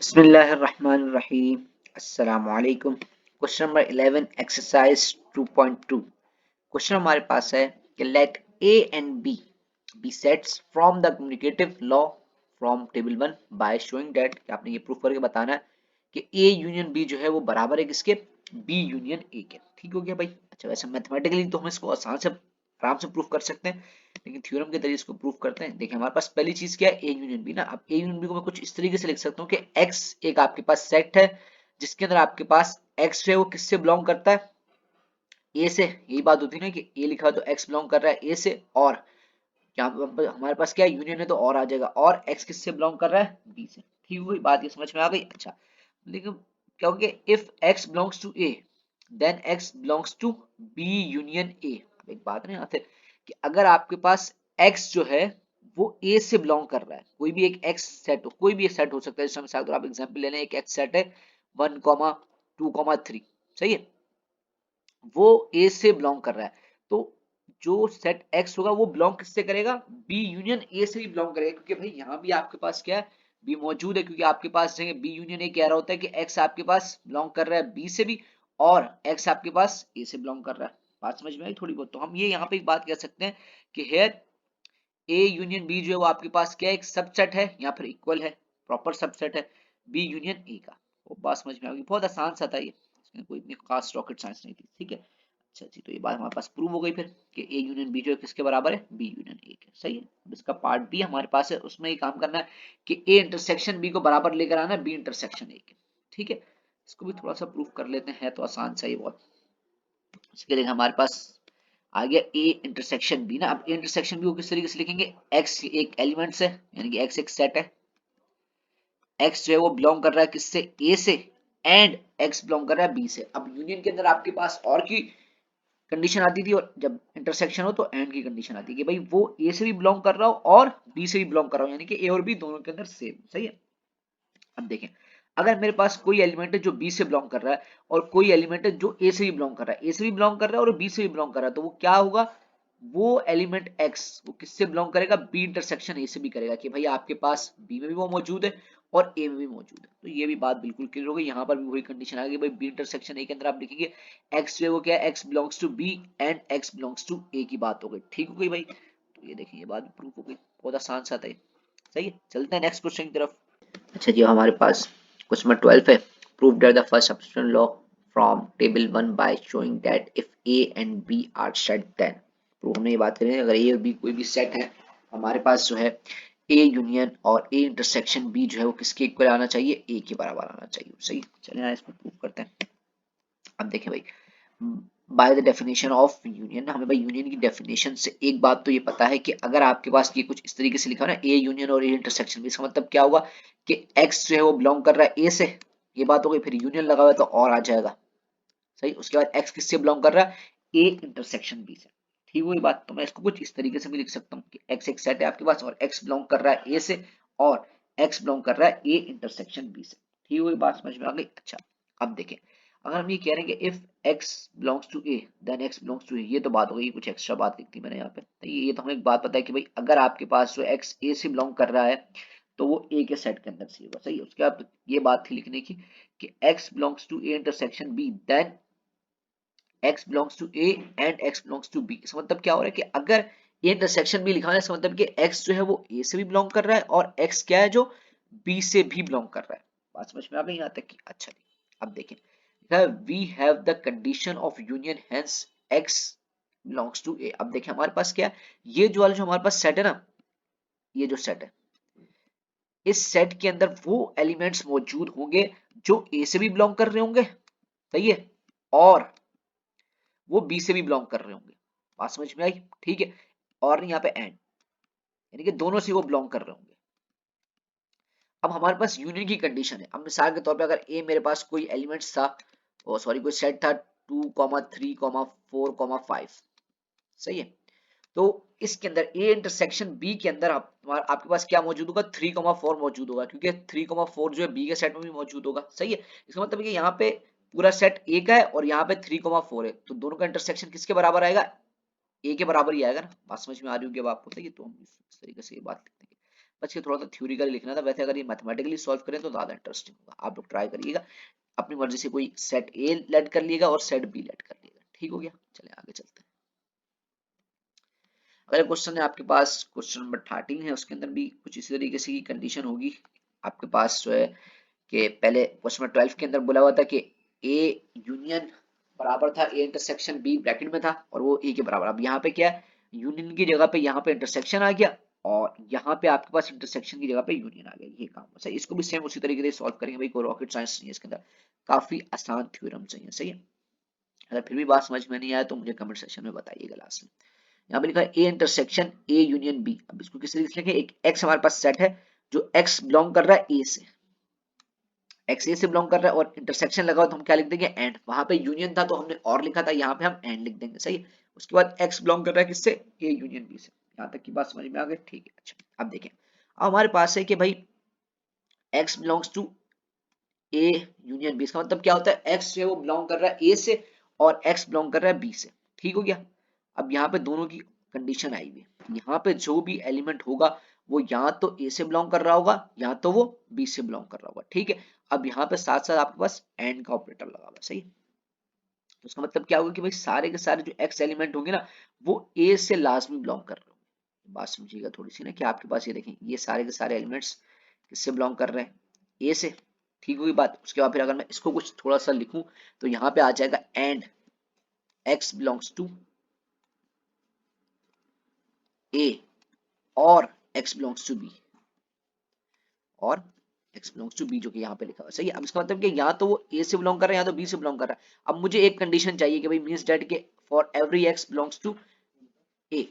बिस्मिल्लाहिर्रहमानिर्रहीम। अस्सलामुअलैकुम। Question number 11 exercise 2.2। Question हमारे पास है कि let A and B be sets from the commutative law from table 1 by showing that, आपने ये प्रूफ करके बताना है कि ए यूनियन बी जो है वो बराबर है किसके, बी यूनियन ए के। ठीक हो गया भाई। अच्छा, वैसे मैथमेटिकली तो हम इसको आराम से प्रूफ कर सकते हैं, लेकिन थ्योरम के जरिए इसको प्रूफ करते हैं। देखिए हमारे पास पहली चीज क्या है, ए यूनियन बी ना। अब ए यूनियन बी को मैं कुछ इस तरीके से लिख सकता हूँ कि एक्स एक आपके पास सेट है जिसके अंदर आपके पास एक्स जो है वो किससे बिलोंग करता है, ए से। यही बात होती है ना कि ए लिखा है तो एक्स बिलोंग कर रहा है ए से, और यहाँ पर हमारे पास क्या यूनियन है तो और आ जाएगा, और एक्स किससे बिलोंग कर रहा है, बी से। ठीक हुई बात, ये समझ में आ गई। अच्छा, लेकिन क्या होगा, if x belongs to A then x belongs to B union A. अब एक बात नहीं आते कि अगर आपके पास एक्स जो है वो ए से बिलोंग कर रहा है, कोई भी एक एक्स सेट हो, कोई भी एक सेट हो सकता है। जैसे मिसाल के तौर आप एग्जांपल ले लें, एक एक्स सेट है 1,2,3, सही है, वो ए से बिलोंग कर रहा है, तो जो सेट एक्स होगा वो बिलोंग किससे करेगा, बी यूनियन ए से भी बिलोंग करेगा। क्योंकि भाई यहाँ भी आपके पास क्या है, बी मौजूद है, क्योंकि आपके पास बी यूनियन ए कह रहा होता है कि एक्स आपके पास बिलोंग कर रहा है बी से भी, और एक्स आपके पास ए से बिलोंग कर रहा है। बात समझ में आई थोड़ी बहुत। तो हम ये यहाँ पे एक बात कह सकते हैं कि हेयर ए यूनियन बी जो है वो आपके पास क्या है, एक सबसेट है, यहाँ पर इक्वल है, प्रॉपर सबसेट है बी यूनियन ए का। वो बात समझ में आ गई, बहुत आसान सा था ये, इसमें कोई इतनी खास रॉकेट साइंस नहीं थी। ठीक है, अच्छा जी, तो ये बात हमारे पास प्रूव हो गई फिर कि ए यूनियन बी जो है किसके बराबर है, बी यूनियन ए के। सही है। अब इसका पार्ट बी हमारे पास है, उसमें ये काम करना है कि ए इंटरसेक्शन बी को बराबर लेकर आना है बी इंटरसेक्शन ए के। ठीक है, इसको भी थोड़ा सा प्रूफ कर लेते हैं, तो आसान सा ही बहुत। इसके लिए हमारे पास आ गया ए इंटरसेक्शन बी ना। अब ए इंटरसेक्शन बी को किस तरीके से लिखेंगे, एक्स एक एलिमेंट्स है, यानी कि एक्स एक सेट है, एक्स जो है वो बिलोंग कर रहा है किससे, ए से, एंड एक्स बिलोंग कर रहा है बी से। अब यूनियन के अंदर आपके पास और की कंडीशन आती थी, और जब इंटरसेक्शन हो तो एंड की कंडीशन आती है कि भाई वो ए से भी बिलोंग कर रहा हो और बी से भी बिलोंग कर रहा हो, यानी कि ए और बी दोनों के अंदर सेम। सही है। अब देखें, अगर मेरे पास कोई एलिमेंट है जो बी से बिलोंग कर रहा है, और कोई एलिमेंट है जो ए से भी बिलोंग कर रहा है, ए से भी बिलोंग कर रहा है और बी से भी बिलोंग कर रहा है, तो वो क्या होगा, वो एलिमेंट एक्स वो किससे बिलोंग करेगा, बी इंटरसेक्शन ए से भी करेगा, कि भाई आपके पास बी में भी वो मौजूद है और ए में भी मौजूद है। तो ये भी बात बिल्कुल क्लियर हो गई। यहाँ पर भी वही कंडीशन आ गई, भाई बी इंटरसेक्शन ए के अंदर आप लिखेंगे एक्स जो है वो क्या है, X belongs to B and X belongs to A की बात हो गई। ठीक हो गई भाई। तो ये देखिए, ये बात भी प्रूफ हो गई, बहुत आसान सा था ये। सही है, चलते हैं नेक्स्ट क्वेश्चन की तरफ। अच्छा जी, हमारे पास क्वेश्चन नंबर 12 है, prove that the first substitution law from table 1 by showing that if A and B are set then. Prove में ये बात करें, अगर ए और बी कोई भी सेट है, हमारे पास जो है ए यूनियन और ए इंटरसेक्शन बी जो है वो किसके इक्वल आना चाहिए, ए के बराबर आना चाहिए। सही, चलिए यहाँ इसको प्रूव करते हैं। अब देखें भाई, by the definition of union, हमें भाई यूनियन की डेफिनेशन से एक बात तो ये पता है कि अगर आपके पास ये कुछ इस तरीके से लिखा हो ना, ए यूनियन और ए इंटरसेक्शन, इसका मतलब क्या होगा कि एक्स जो है वो बिलोंग कर रहा है ए से, ये बात हो गई। फिर यूनियन लगा हुआ है तो और आ जाएगा। सही, उसके बाद एक्स किससे बिलोंग कर रहा है, ए इंटरसेक्शन बी से। ठीक हुई बात। तो मैं इसको कुछ इस तरीके से भी लिख सकता हूँ कि एक्स एक सेट है आपके पास, और एक्स बिलोंग कर रहा है ए से, और एक्स बिलोंग कर रहा है ए इंटरसेक्शन बी से। ठीक हुई बात, समझ में आ गई। अच्छा, अब देखें, अगर हम ये कह रहे हैं कि if x belongs to a then x belongs to a, ये तो बात हो गई, कुछ एक्स्ट्रा बात लिख दी मैंने यहाँ पे। तो ये तो हमें एक बात पता है कि भाई अगर आपके पास जो x a से बिलोंग कर रहा है तो वो a के सेट के अंदर से होगा। सही है। उसके बाद ये बात थी लिखने की कि x belongs to a intersection b then x belongs to a and x belongs to b। इसका मतलब क्या हो रहा है कि अगर a इंटरसेक्शन b लिखा है, इसका मतलब कि x जो है वो a से भी बिलोंग कर रहा है और x क्या है, जो b से भी बिलोंग कर रहा है। बात समझ में आ गई यहाँ तक की। अच्छा, अब देखें, we have the condition of union hence x belongs to a। अब देखें हमारे पास क्या है, ये जो वाला जो हमारे पास सेट है ना, ये जो सेट है, इस सेट के अंदर वो एलिमेंट्स मौजूद होंगे जो a से भी बिलोंग कर रहे होंगे, सही है, और वो b से भी बिलोंग कर रहे होंगे। बात समझ में आई। ठीक है, और यहाँ पे एंड, यानी कि दोनों से वो बिलोंग कर रहे होंगे। अब हमारे पास यूनियन की कंडीशन है। अब मिसाल के तौर पे अगर ए मेरे पास कोई एलिमेंट्स था, और सॉरी कोई सेट था 2,3,4,5, सही है, तो इसके अंदर ए इंटरसेक्शन बी के अंदर आपके पास क्या मौजूद होगा, 3,4 मौजूद होगा, क्योंकि 3,4 जो है बी के सेट में भी मौजूद होगा। सही है। इसका मतलब है कि यहाँ पे पूरा सेट ए का है और यहाँ पे 3,4 है, तो दोनों का इंटरसेक्शन किसके बराबर आएगा, ए के बराबर ही आएगा ना। बात समझ में आ रही होगी अब आपको। सही है, तो हम इस तरीके से ये बात लिखते हैं। बस ये थोड़ा सा थ्योरिकली लिखना था, वैसे अगर ये मैथमेटिकली सॉल्व करें तो ज्यादा इंटरेस्टिंग होगा। आप लोग ट्राई करिएगा, अपनी मर्जी से कोई सेट ए लेट कर लिएगा और सेट बी लेट कर लिएगा। ठीक हो गया, चले आगे चलते हैं। अगला क्वेश्चन है आपके पास क्वेश्चन नंबर 13 है, उसके अंदर भी कुछ इसी तरीके से कंडीशन होगी आपके पास जो है कि पहले क्वेश्चन नंबर 12 के अंदर बोला हुआ था कि ए यूनियन बराबर था ए इंटरसेक्शन बी ब्रैकेट में था और वो ए के बराबर। अब यहाँ पे क्या है, यूनियन की जगह पे यहाँ पे इंटरसेक्शन आ गया और यहाँ पे आपके पास इंटरसेक्शन की जगह पे यूनियन आ गया, ये काम है। सही, इसको भी सेम उसी तरीके से सॉल्व करेंगे भाई, कोई रॉकेट साइंस नहीं है इसके अंदर, काफी आसान थ्योरम चाहिए। सही है, अगर फिर भी बात समझ में नहीं आया तो मुझे कमेंट सेक्शन में बताइएगा लास्ट में। यहाँ पे लिखा है A intersection A union B. अब इसको किस तरीके से लिखें, एक एक्स हमारे पास सेट है जो एक्स बिलोंग कर रहा है ए से, एक्स ए से बिलोंग कर रहा है और इंटरसेक्शन लगा हो तो हम क्या लिख देंगे एंड। वहां पे यूनियन था तो हमने और लिखा था, यहाँ पे हम एंड लिख देंगे। सही, उसके बाद एक्स बिलोंग कर रहा है किससे, ए यूनियन बी से। यहाँ तक की बात समझ में आ गई, ठीक है। अच्छा अब देखें, अब हमारे पास है कि भाई x belongs to A union B, इसका मतलब क्या होता है, एक्स जो है वो बिलोंग कर रहा है ए से और एक्स बिलोंग कर रहा है बी से। ठीक हो गया, अब यहाँ पे दोनों की कंडीशन आई हुई है, यहाँ पे जो भी एलिमेंट होगा वो यहाँ तो ए से बिलोंग कर रहा होगा यहाँ तो वो बी से बिलोंग कर रहा होगा। ठीक है, अब यहाँ पे साथ साथ आपके पास एंड का ऑपरेटर लगा हुआ। सही, तो इसका मतलब क्या होगा कि भाई सारे के सारे जो एक्स एलिमेंट होंगे ना वो ए से लाजमी बिलोंग कर रहे होंगे। बात समझिएगा थोड़ी सी ना, कि आपके पास ये देखें ये सारे के सारे एलिमेंट्स किससे बिलोंग कर रहे हैं, ए से। ठीक होगी बात। उसके बाद फिर अगर मैं इसको कुछ थोड़ा सा लिखूं तो यहाँ पे आ जाएगा and X belongs to A और एक्स बिलोंग्स टू बी, और एक्स बिलोंग्स टू बी जो कि यहाँ पे लिखा हुआ है। सही है, अब इसका मतलब कि यहाँ तो वो ए से बिलोंग कर रहा है यहाँ तो बी से बिलोंग कर रहा है। अब मुझे एक कंडीशन चाहिए कि भाई मींस दैट के for every X belongs to A.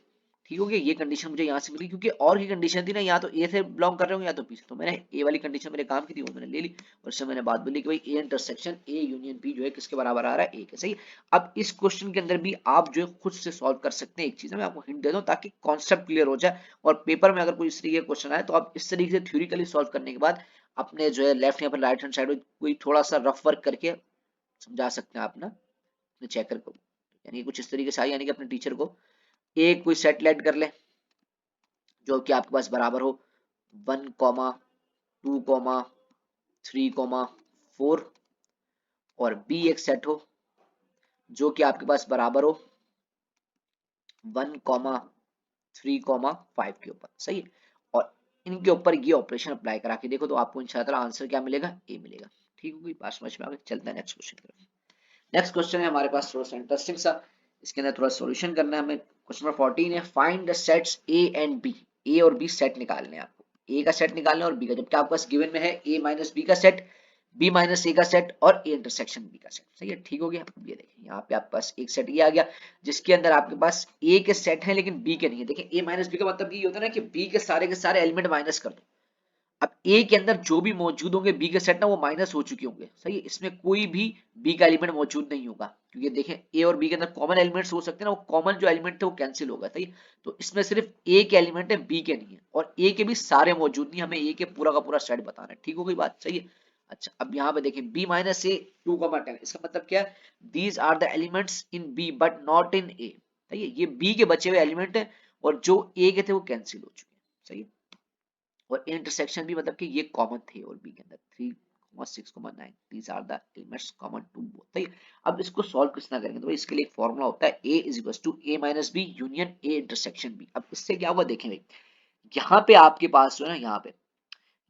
ठीक हो गया, ये कंडीशन मुझे यहाँ से मिली, क्योंकि और की कंडीशन थी ना, या तो ए से बिलोंग कर रहे होंगे या तो बी से। तो मैंने ए वाली कंडीशन मेरे काम की थी वो मैंने ले ली और इससे मैंने बात बोली कि भाई A intersection A union B जो है किसके बराबर आ रहा है, ए के। सही, अब इस क्वेश्चन के अंदर भी आप जो है खुद से सॉल्व कर सकते हैं। एक चीज मैं आपको हिंट दे दूं ताकि कॉन्सेप्ट क्लियर हो जाए और पेपर में अगर कोई इस तरीके का क्वेश्चन आए तो आप इस तरीके से थ्योरिकली सॉल्व करने के बाद अपने जो है लेफ्ट या फिर राइट हैंड साइड में कोई थोड़ा सा रफ वर्क करके समझा सकते हैं आप ना अपने चेकर को। यानी कुछ इस तरीके से आए, यानी कि अपने टीचर को एक कोई सेट लेट कर ले जो कि आपके पास बराबर हो 1, 2, 3, 4 और बी एक सेट हो जो कि आपके पास बराबर हो 1, 3, 5 के ऊपर। सही है, और इनके ऊपर ये ऑपरेशन अप्लाई करा के देखो तो आपको इंशाल्लाह आंसर क्या मिलेगा, ए मिलेगा। ठीक होगी बात समझ में आ गई, चलते हैं नेक्स्ट क्वेश्चन की तरफ। नेक्स्ट क्वेश्चन है हमारे पास थोड़ा सा इंटरेस्टिंग सा, इसके अंदर थोड़ा सॉल्यूशन करना है हमें। क्वेश्चन नंबर 14 है, find the sets A and B. A और बी सेट निकालने हैं आपको, ए का सेट निकालना है और बी का, जबकि आपके पास गिवन में है ए माइनस बी का सेट, बी माइनस ए का सेट और ए इंटरसेक्शन बी का सेट। सही है, ठीक हो गया। अब ये देखिए यहाँ पे आपके पास एक सेट ये आ गया जिसके अंदर आपके पास ए के सेट है लेकिन बी के नहीं है। देखिए ए माइनस बी का मतलब ये होता है ना कि बी के सारे एलिमेंट माइनस कर दो। अब ए के अंदर जो भी मौजूद होंगे बी के सेट ना वो माइनस हो चुके होंगे। सही है, इसमें कोई भी बी का एलिमेंट मौजूद नहीं होगा क्योंकि देखें ए और बी के अंदर कॉमन एलिमेंट्स हो सकते हैं ना, वो कॉमन जो एलिमेंट थे वो कैंसिल होगा। सही है, तो इसमें सिर्फ ए के एलिमेंट है बी के नहीं है और ए के भी सारे मौजूद नहीं, हमें ए के पूरा का पूरा सेट बताना है। ठीक हो गई बात। सही है, अच्छा अब यहाँ पे देखें बी माइनस ए 2, 10, इसका मतलब क्या है, these are the elements in B but not in A. सही है, ये बी के बचे हुए एलिमेंट है और जो ए के थे वो कैंसिल हो चुके हैं। सही है, और इंटरसेक्शन भी मतलब कि ये कॉमन थे और बी के अंदर 3, 6, 9 these are the elements common to both. सही, अब इसको सॉल्व किस तरह करेंगे, तो इसके लिए एक फॉर्मूला होता है a is equals to a minus B union a intersection b। अब इससे क्या होगा देखें भाई, यहाँ पे आपके पास जो है ना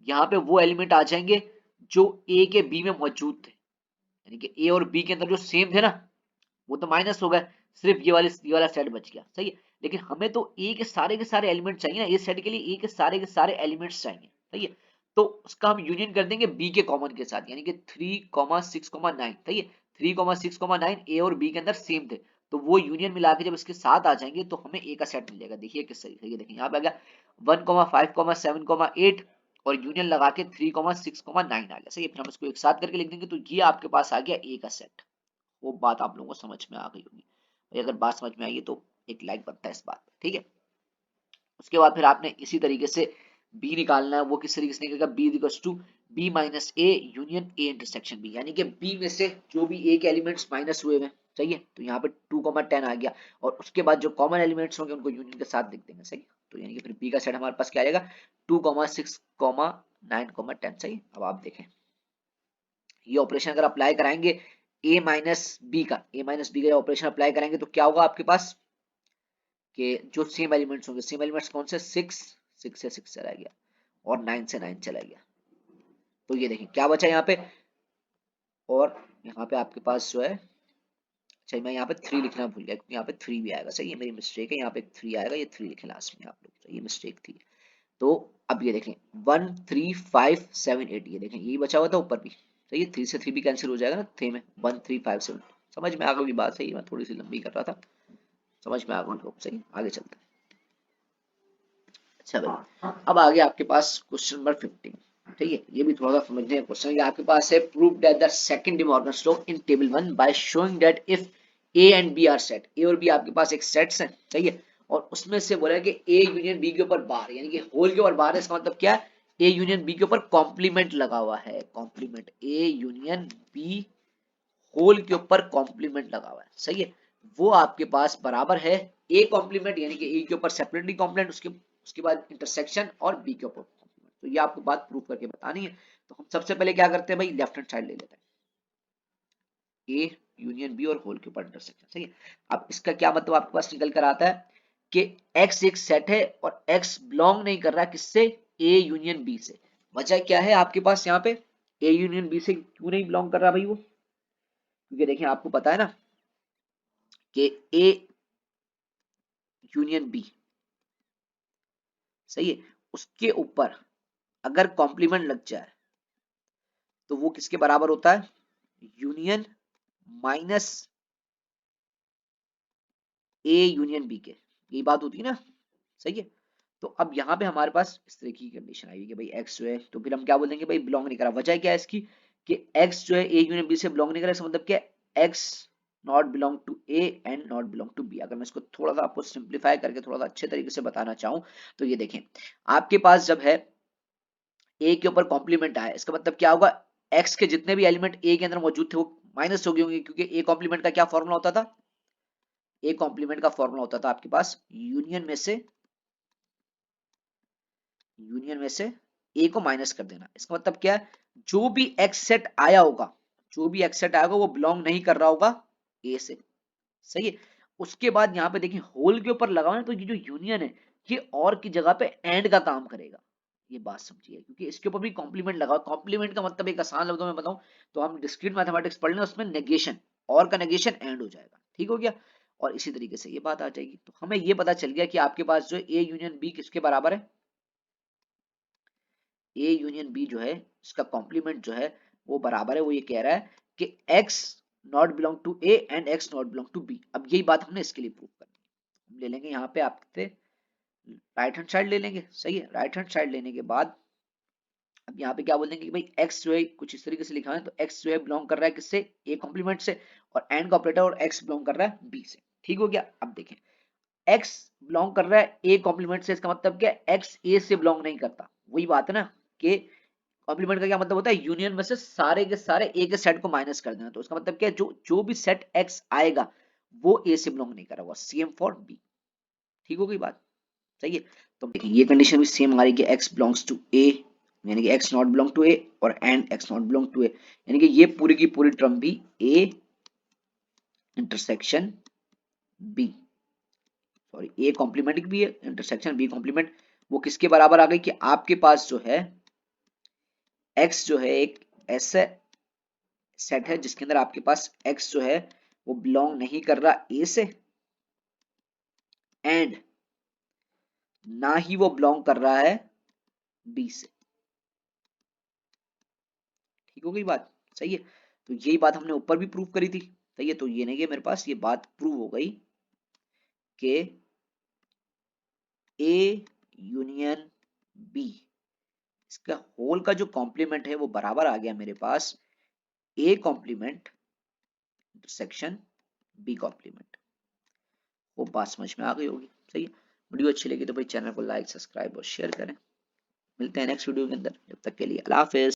यहाँ पे वो एलिमेंट आ जाएंगे जो a के b में मौजूद थे, यानी कि a और b के अंदर जो सेम थे ना वो तो माइनस हो गए, सिर्फ ये वाला सेट बच गया। सही है, लेकिन हमें तो ए के सारे एलिमेंट चाहिए ना, इस सेट के लिए ए के सारे एलिमेंट्स चाहिए। सही है, तो उसका हम यूनियन कर देंगे बी के कॉमन के साथ, यानी कि 3, 6, 9। सही है, 3, 6, 9 ए और बी के अंदर सेम थे तो वो यूनियन मिला के जब इसके साथ आ जाएंगे तो हमें ए का सेट मिल जाएगा। देखिए किस तरीके से, देखिए यहाँ पे आ गया 1, 5, 7, 8 और यूनियन लगा के 3, 6, 9 आ गया। सही है, फिर हम इसको एक साथ करके लिख देंगे तो ये आपके पास आ गया ए का सेट। वो बात आप लोगों को समझ में आ गई होगी भाई, अगर बात समझ में आई है तो एक लाइक बनता है इस बात पे। ठीक है, उसके बाद फिर आपने इसी तरीके से बी निकालना है, वो किस तरीके से निकलेगा, B equals to B minus A union A intersection B, यानी कि बी में से जो भी ए के एलिमेंट्स माइनस हुए हैं, सही है, तो यहाँ पे 2,10 आ गया, और उसके बाद जो कॉमन एलिमेंट्स होंगे उनको यूनियन के साथ लिख देंगे, सही है। तो यानी कि फिर बी का सेट हमारे पास क्या आएगा, 2,6, 9,10, सही। अब आप देखें ये ऑपरेशन अगर अप्लाई कराएंगे ए माइनस बी का ऑपरेशन अप्लाई करेंगे तो क्या होगा आपके पास कि जो सेम एलिमेंट्स होंगे, सेम एलिमेंट्स कौन से, 6 से 6 चला गया और 9 से 9 चला गया, तो ये देखें क्या बचा यहाँ पे, और यहाँ पे आपके पास जो है, अच्छा मैं यहाँ पे 3 लिखना भूल गया क्योंकि यहाँ पे 3 भी आएगा, सही है, मेरी मिस्टेक है, यहाँ पे 3 आएगा, ये 3 लिखे लास्ट में आप लोग, तो ये मिस्टेक थी। तो अब ये देखें 1 3 5 7 8, ये देखें यही बचा हुआ था ऊपर भी, सही है, 3 से 3 भी कैंसिल हो जाएगा ना, 3 में 1 3 5 7, समझ में आ गई बात, सही है, मैं थोड़ी सी लंबी कर रहा था, समझ में आ गई लोग, सही, आगे चलते हैं। अच्छा भाई अब आगे आपके पास क्वेश्चन नंबर 15, ठीक है, ये भी थोड़ा सा समझने का क्वेश्चन है, आपके पास है prove that the second De Morgan law in table 1 by showing that if A and B are set, A और बी आपके पास एक सेट्स हैं, सही है, और उसमें से बोला है कि ए यूनियन बी के ऊपर बार, यानी कि होल के ऊपर बार है, इसका मतलब क्या है, ए यूनियन बी के ऊपर कॉम्प्लीमेंट लगा हुआ है, complement, A union B whole के ऊपर कॉम्प्लीमेंट लगा हुआ है, सही है, वो आपके पास बराबर है ए कॉम्प्लीमेंट, यानी कि ए के ऊपर सेपरेटली कॉम्प्लीमेंट, उसके बाद इंटरसेक्शन और बी के ऊपर कॉम्प्लीमेंट, तो ये आपको बात प्रूव करके बतानी है। तो हम सबसे पहले क्या करते हैं भाई, लेफ्ट हैंड साइड ले लेते हैं, ए यूनियन बी और होल के ऊपर इंटरसेक्शन, सही है। अब इसका क्या मतलब आपके पास निकल कर आता है कि एक्स एक सेट है और एक्स बिलोंग नहीं कर रहा किससे, ए यूनियन बी से। वजह क्या है आपके पास यहाँ पे, ए यूनियन बी से क्यों नहीं बिलोंग कर रहा भाई वो, क्योंकि देखिए आपको पता है ना कि ए यूनियन बी, सही है, उसके ऊपर अगर कॉम्प्लीमेंट लग जाए तो वो किसके बराबर होता है, union minus A union B के, यही बात होती है ना, सही है। तो अब यहाँ पे हमारे पास इस तरह की कंडीशन आई है कि भाई एक्स जो है, तो फिर हम क्या बोलेंगे भाई बिलोंग नहीं करा, वजह क्या है इसकी कि एक्स जो है ए यूनियन बी से बिलोंग नहीं करा, इसका मतलब क्या है, x not belong to A and not belong to B. अगर मैं इसको थोड़ा सा आपको सिंप्लीफाई करके थोड़ा सा अच्छे तरीके से बताना चाहूँ तो ये देखें, आपके पास जब है ए के ऊपर कॉम्प्लीमेंट आया, इसका मतलब क्या होगा, एक्स के जितने भी एलिमेंट ए के अंदर मौजूद थे वो माइनस हो गए होंगे, क्योंकि ए कॉम्प्लीमेंट का क्या फॉर्मूला होता था, ए कॉम्प्लीमेंट का फॉर्मूला होता था आपके पास यूनियन में से ए को माइनस कर देना। इसका मतलब क्या है, जो भी एक्स सेट आया होगा, जो भी एक्स सेट आएगा वो बिलोंग नहीं कर रहा होगा ए से, सही है। उसके बाद यहाँ पे देखिए होल के ऊपर लगाओ ना, तो ये जो यूनियन है ये और की जगह पे एंड का काम करेगा, ये बात समझिए, क्योंकि इसके ऊपर भी कॉम्प्लीमेंट लगाओ। कॉम्प्लीमेंट का मतलब एक आसान लफ्जों में बताऊं तो हम डिस्क्रीट मैथमेटिक्स पढ़ लें, उसमें नेगेशन, और का नेगेशन एंड हो जाएगा, ठीक हो गया, और इसी तरीके से ये बात आ जाएगी। तो हमें ये पता चल गया कि आपके पास जो ए यूनियन बी किसके बराबर है, ए यूनियन बी जो है इसका कॉम्प्लीमेंट जो है वो बराबर है, वो ये कह रहा है कि x not belong to A and x not belong to B. अब यही बात हमने इसके लिए प्रूव करनी है, हम ले लेंगे यहाँ पे आपसे राइट हैंड साइड ले लेंगे, सही है, राइट हैंड साइड लेने के बाद अब यहाँ पे क्या बोलेंगे कि भाई x जो है कुछ इस तरीके से लिखा है, तो x जो है बिलोंग कर रहा है किससे, a कॉम्प्लीमेंट से, और एंड का ऑपरेटर और x बिलोंग कर रहा है b से, ठीक हो गया। अब देखें x बिलोंग कर रहा है a कॉम्प्लीमेंट से, इसका मतलब क्या है, x a से बिलोंग नहीं करता, वही बात है ना कि कॉम्प्लीमेंट का क्या मतलब होता है, यूनियन में से सारे के सारे ए के सेट को माइनस कर देना, तो इसका मतलब क्या है, जो जो भी सेट एक्स आएगा वो ए से बिलोंग नहीं कर रहा, सेम फॉर बी, ठीक हो गई बात, सही है। तो देखिए ये कंडीशन भी सेम हमारी कि एक्स बिलोंग्स टू ए, यानी कि X not belong to A, और and X not belong to A, यानी कि ये पूरी की पूरी टर्म भी A intersection B, sorry A complement भी है, इंटरसेक्शन बी कॉम्प्लीमेंट, वो किसके बराबर आ गई कि आपके पास जो है एक्स जो है एक ऐसा सेट है जिसके अंदर आपके पास x जो है वो बिलोंग नहीं कर रहा a से, एंड ना ही वो बिलोंग कर रहा है b से, ठीक हो गई बात, सही है। तो यही बात हमने ऊपर भी प्रूव करी थी, सही है, तो ये नहीं कि मेरे पास ये बात प्रूव हो गई कि a यूनियन b, इसका होल का जो कॉम्प्लीमेंट है वो बराबर आ गया मेरे पास a complement intersection b complement, वो बात समझ में आ गई होगी, सही है। वीडियो अच्छी लगी तो भाई चैनल को लाइक सब्सक्राइब और शेयर करें, मिलते हैं नेक्स्ट वीडियो के अंदर, जब तक के लिए अल्लाह हाफिज।